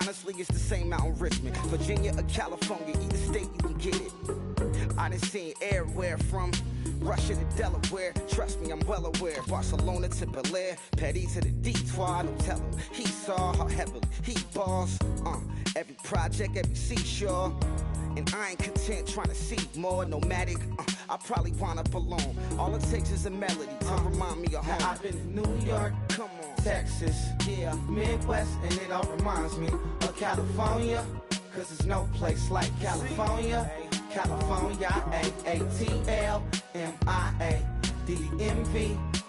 Honestly, it's the same out in Richmond, Virginia or California, either state you can get it. I done seen everywhere from Russia to Delaware. Trust me, I'm well aware. Barcelona to Bel Air, Petty to the Detroit. No tell him he saw how heavily he balls. Every project, every seashore. And I ain't content trying to see more nomadic. I probably wind up alone. All it takes is a melody to remind me of home. Now I've been to New York, come on, Texas, yeah, Midwest, and it all reminds me of California. Cause there's no place like California. California, A-A-T-L-M-I-A-D-M-V.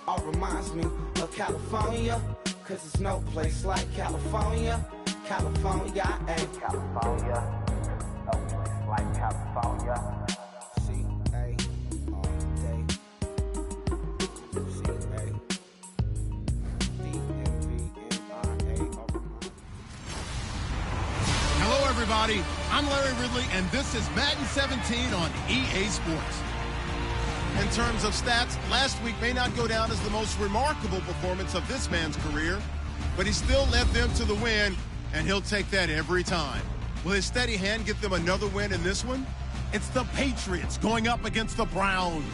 All reminds me of California. Cause there's no place like California. California, California. No place like California. C-A all day. C-A D-M-V-M-I-A. Hello, everybody. I'm Larry Ridley, and this is Madden 17 on EA Sports. In terms of stats, last week may not go down as the most remarkable performance of this man's career, but he still led them to the win, and he'll take that every time. Will his steady hand get them another win in this one? It's the Patriots going up against the Browns.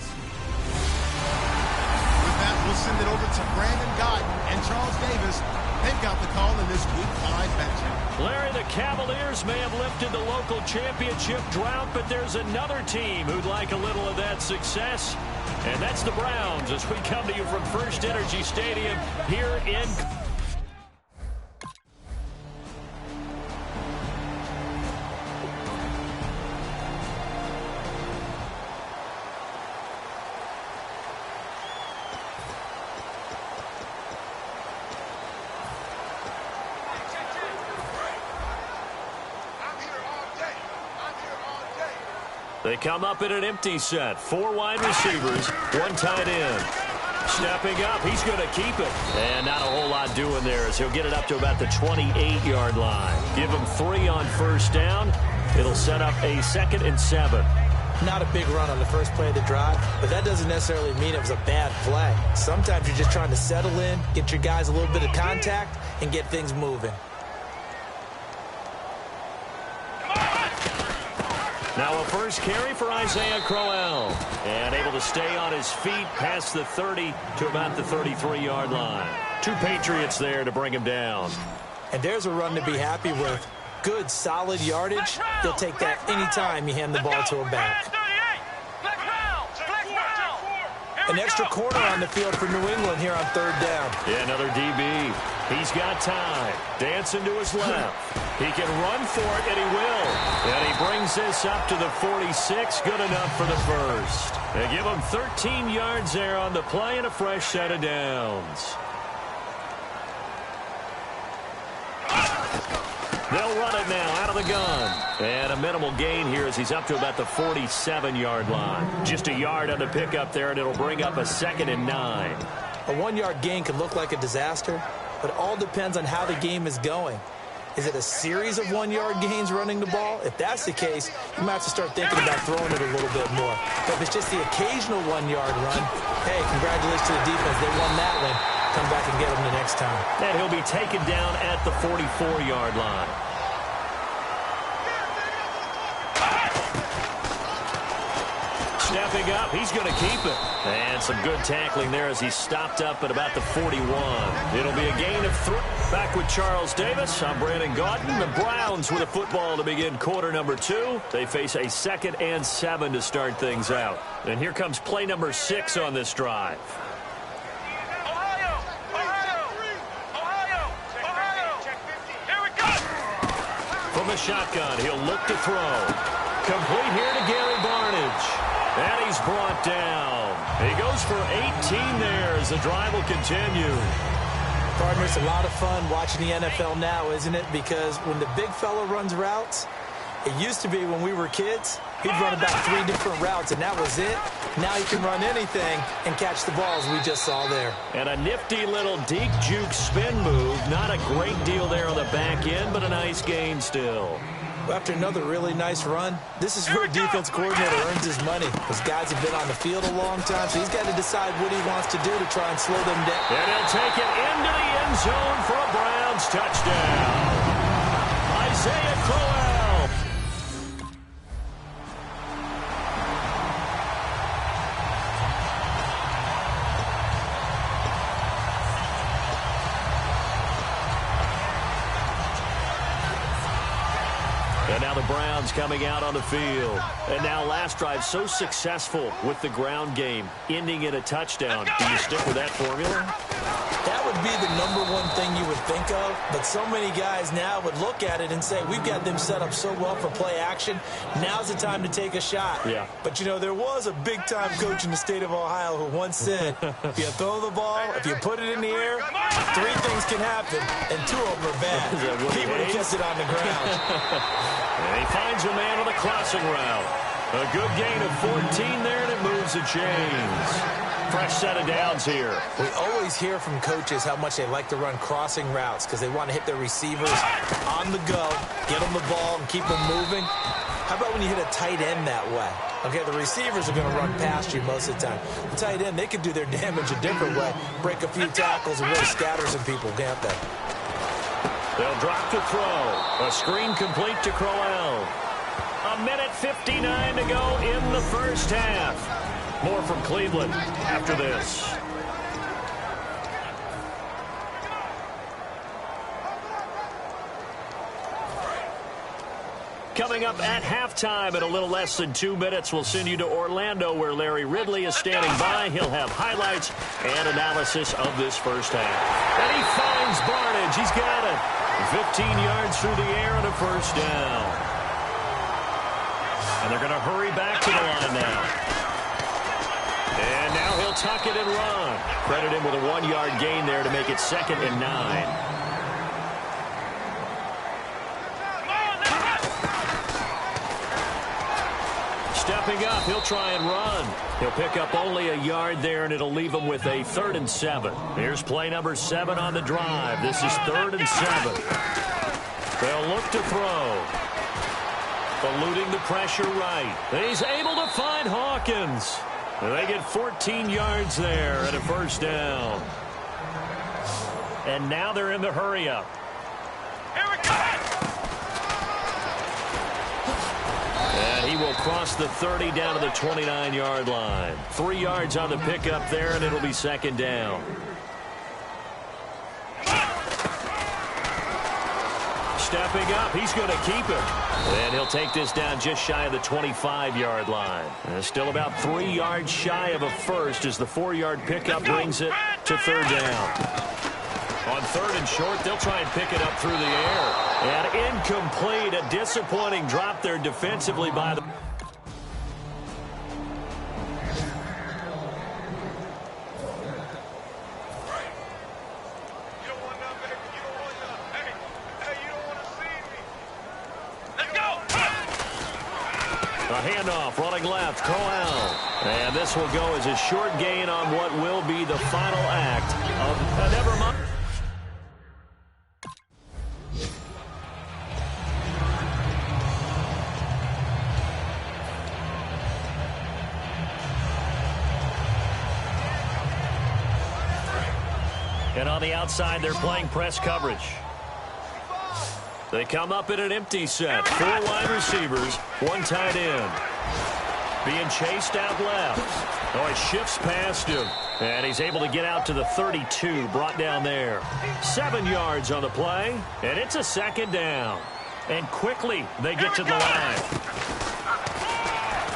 With that, we'll send it over to Brandon Gott and Charles Davis. They've got the call in this Week 5 matchup. Larry, the Cavaliers may have lifted the local championship drought, but there's another team who'd like a little of that success, and that's the Browns as we come to you from First Energy Stadium here in... They come up in an empty set. 4 wide receivers, 1 tight end. Stepping up, he's going to keep it. And not a whole lot doing there as he'll get it up to about the 28-yard line. Give him 3 on first down. It'll set up a 2nd and 7. Not a big run on the first play of the drive, but that doesn't necessarily mean it was a bad play. Sometimes you're just trying to settle in, get your guys a little bit of contact, and get things moving. Now a first carry for Isaiah Crowell. And able to stay on his feet past the 30 to about the 33-yard line. 2 Patriots there to bring him down. And there's a run to be happy with. Good, solid yardage. He'll take that anytime you hand the ball to him back. An extra corner on the field for New England here on 3rd down. Yeah, another DB. He's got time. Dancing to his left. He can run for it, and he will. And he brings this up to the 46. Good enough for the first. They give him 13 yards there on the play and a fresh set of downs. They'll run it now out of the gun. And a minimal gain here as he's up to about the 47-yard line. Just a yard on the pickup there, and it'll bring up a 2nd and 9. A 1-yard gain could look like a disaster, but it all depends on how the game is going. Is it a series of 1-yard gains running the ball? If that's the case, you might have to start thinking about throwing it a little bit more. But if it's just the occasional 1-yard run, hey, congratulations to the defense. They won that one. Come back and get them the next time. And he'll be taken down at the 44-yard line. Stepping up, he's going to keep it. And some good tackling there as he stopped up at about the 41. It'll be a gain of 3. Back with Charles Davis. I'm Brandon Gaudin. The Browns with a football to begin quarter number 2. They face a 2nd and 7 to start things out. And here comes play number 6 on this drive. From the shotgun, he'll look to throw. Complete here to Gary Barnidge. And he's brought down. He goes for 18 there as the drive will continue. Partner, it's a lot of fun watching the NFL now, isn't it? Because when the big fella runs routes, it used to be when we were kids, he'd run about 3 different routes, and that was it. Now he can run anything and catch the balls we just saw there. And a nifty little deep juke spin move. Not a great deal there on the back end, but a nice gain still. After another really nice run, this is where a defense coordinator earns his money. Those guys have been on the field a long time, so he's got to decide what he wants to do to try and slow them down. And he'll take it into the end zone for a Browns touchdown. And now the Browns coming out on the field. And now last drive so successful with the ground game, ending in a touchdown. Do you stick with that formula? That would be the #1 thing you would think of, but so many guys now would look at it and say, we've got them set up so well for play action. Now's the time to take a shot. Yeah. But, you know, there was a big-time coach in the state of Ohio who once said, if you throw the ball, if you put it in the air, 3 things can happen, and 2 of them are bad. He would have kept it on the ground. And he finds a man on the crossing route. A good gain of 14 there, and it moves the chains. Fresh set of downs here. We always hear from coaches how much they like to run crossing routes because they want to hit their receivers on the go, get them the ball, and keep them moving. How about when you hit a tight end that way? Okay, the receivers are going to run past you most of the time. The tight end, they can do their damage a different way, break a few tackles and really scatter some people, can't they? They'll drop to throw. A screen complete to Crowell. 1:59 to go in the first half. More from Cleveland after this. Coming up at halftime in a little less than 2 minutes, we'll send you to Orlando where Larry Ridley is standing by. He'll have highlights and analysis of this first half. And he finds Barnidge. He's got it. 15 yards through the air and a first down. And they're going to hurry back to the line now. And now he'll tuck it and run. Credit him with a 1-yard gain there to make it 2nd and 9. Stepping up, he'll try and run. He'll pick up only a yard there, and it'll leave him with a 3rd and 7. Here's play number 7 on the drive. This is 3rd and 7. They'll look to throw. Eluding the pressure right. He's able to find Hawkins. And they get 14 yards there and a first down. And now they're in the hurry-up. Here we go! And he will cross the 30 down to the 29-yard line. 3 yards on the pickup there, and it'll be 2nd down. Stepping up, he's going to keep it. And he'll take this down just shy of the 25-yard line. And still about 3 yards shy of a first as the 4-yard pickup brings it to 3rd down. On 3rd and short, they'll try and pick it up through the air. And incomplete, a disappointing drop there defensively by the... A handoff, running left, Crowell. And this will go as a short gain on what will be the final act of never mind. And on the outside, they're playing press coverage. They come up in an empty set. 4 wide receivers, 1 tight end. Being chased out left. Oh, it shifts past him. And he's able to get out to the 32, brought down there. 7 yards on the play, and it's a 2nd down. And quickly, they get to the line.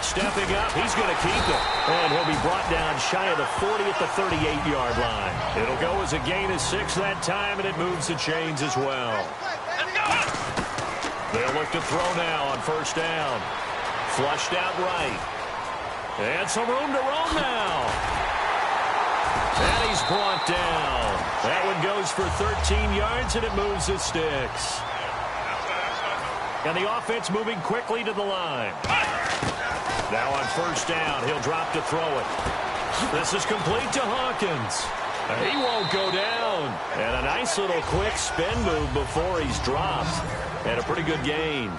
Stepping up, he's going to keep it. And he'll be brought down shy of the 40 at the 38-yard line. It'll go as a gain of 6 that time, and it moves the chains as well. They'll look to throw now on 1st down. Flushed out right. And some room to roam now. And he's brought down. That one goes for 13 yards, and it moves the sticks. And the offense moving quickly to the line. Now on 1st down, he'll drop to throw it. This is complete to Hawkins. He won't go down. And a nice little quick spin move before he's dropped. And a pretty good gain.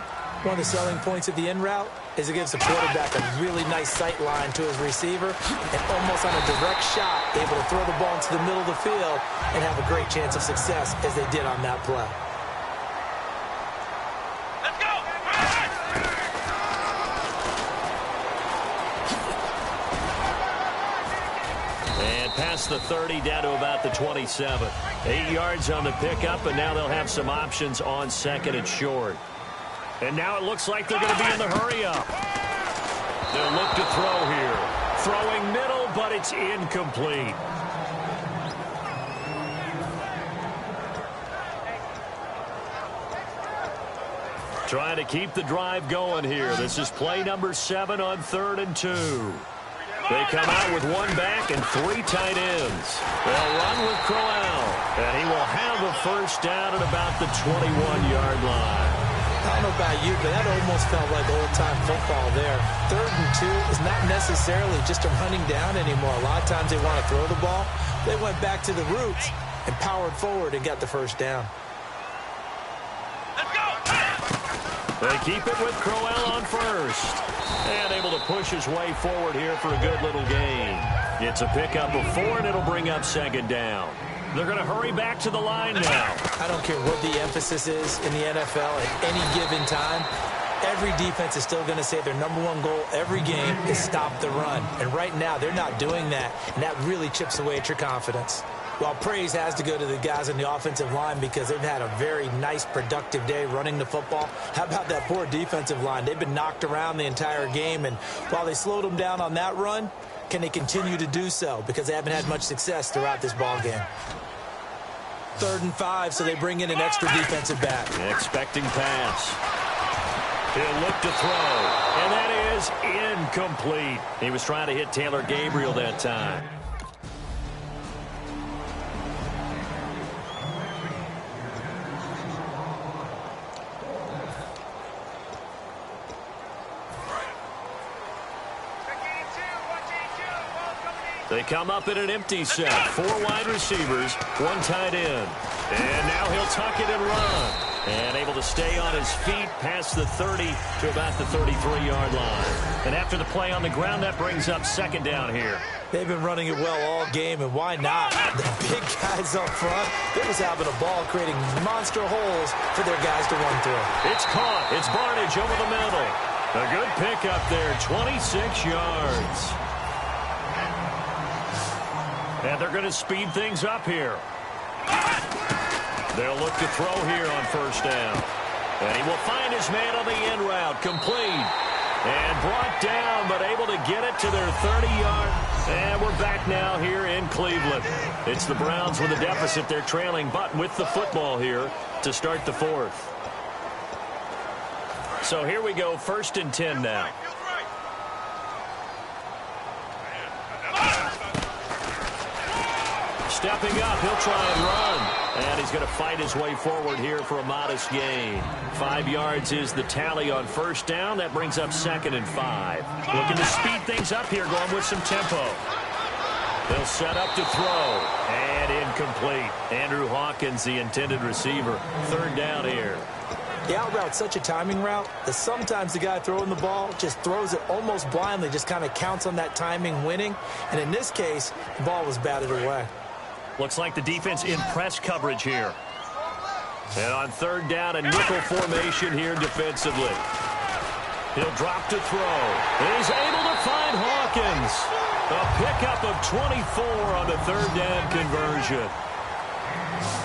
One of the selling points of the in route is it gives the quarterback a really nice sight line to his receiver and almost on a direct shot able to throw the ball into the middle of the field and have a great chance of success as they did on that play. Past the 30 down to about the 27. 8 yards on the pickup, and now they'll have some options on 2nd and short. And now it looks like they're going to be in the hurry-up. They'll look to throw here. Throwing middle, but it's incomplete. Trying to keep the drive going here. This is play number 7 on 3rd and 2. They come out with 1 back and 3 tight ends. They'll run with Crowell, and he will have a first down at about the 21-yard line. I don't know about you, but that almost felt like old-time football there. 3rd and 2 is not necessarily just a running down anymore. A lot of times they want to throw the ball. They went back to the roots and powered forward and got the first down. They keep it with Crowell on first. And able to push his way forward here for a good little gain. It's a pickup of 4, and it'll bring up 2nd down. They're going to hurry back to the line now. I don't care what the emphasis is in the NFL at any given time. Every defense is still going to say their number 1 goal every game is stop the run. And right now, they're not doing that, and that really chips away at your confidence. Well, praise has to go to the guys on the offensive line because they've had a very nice, productive day running the football. How about that poor defensive line? They've been knocked around the entire game, and while they slowed them down on that run, can they continue to do so? Because they haven't had much success throughout this ball game. 3rd and 5, so they bring in an extra defensive back. Expecting pass. He'll look to throw, and that is incomplete. He was trying to hit Taylor Gabriel that time. They come up in an empty set. 4 wide receivers, 1 tight end. And now he'll tuck it and run. And able to stay on his feet past the 30 to about the 33-yard line. And after the play on the ground, that brings up 2nd down here. They've been running it well all game, and why not? The big guys up front, they're just having a ball, creating monster holes for their guys to run through. It's caught. It's Barnage over the middle. A good pickup there, 26 yards. And they're going to speed things up here. They'll look to throw here on 1st down. And he will find his man on the end route, complete. And brought down, but able to get it to their 30-yard. And we're back now here in Cleveland. It's the Browns with a deficit. They're trailing, but with the football here to start the 4th. So here we go, 1st and 10 now. Stepping up, he'll try and run. And he's going to fight his way forward here for a modest gain. 5 yards is the tally on 1st down. That brings up 2nd and 5. Looking to speed things up here, going with some tempo. They'll set up to throw. And incomplete. Andrew Hawkins, the intended receiver. 3rd down here. The out route's such a timing route that sometimes the guy throwing the ball just throws it almost blindly, just kind of counts on that timing winning. And in this case, the ball was batted away. Looks like the defense in press coverage here. And on 3rd down, a nickel formation here defensively. He'll drop to throw. He's able to find Hawkins. A pickup of 24 on the 3rd down conversion.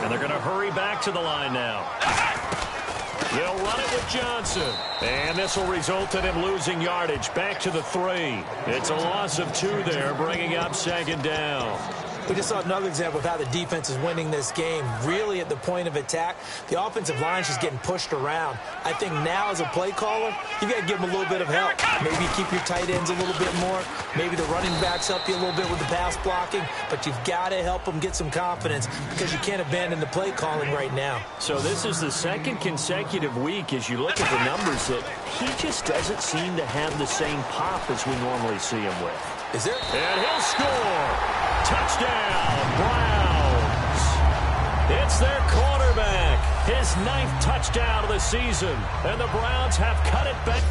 And they're going to hurry back to the line now. They'll run it with Johnson. And this will result in him losing yardage back to the 3. It's a loss of 2 there, bringing up 2nd down. We just saw another example of how the defense is winning this game. Really at the point of attack, the offensive line's just getting pushed around. I think now as a play caller, you got to give them a little bit of help. Maybe keep your tight ends a little bit more. Maybe the running backs help you a little bit with the pass blocking. But you've got to help them get some confidence because you can't abandon the play calling right now. So this is the 2nd consecutive week as you look at the numbers that he just doesn't seem to have the same pop as we normally see him with. Is there? And he'll score. Touchdown, Browns. It's their quarterback. His 9th touchdown of the season. And the Browns have cut it back.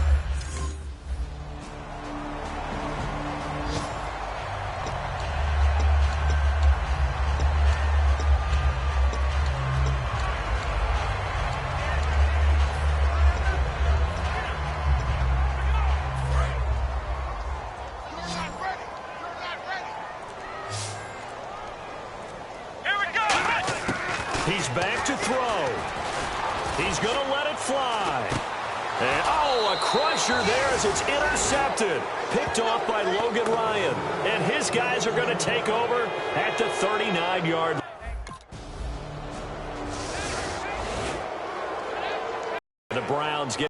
He's back to throw. He's going to let it fly. crusher there as it's intercepted. Picked off by Logan Ryan. And his guys are going to take over at the 39-yard line. The Browns get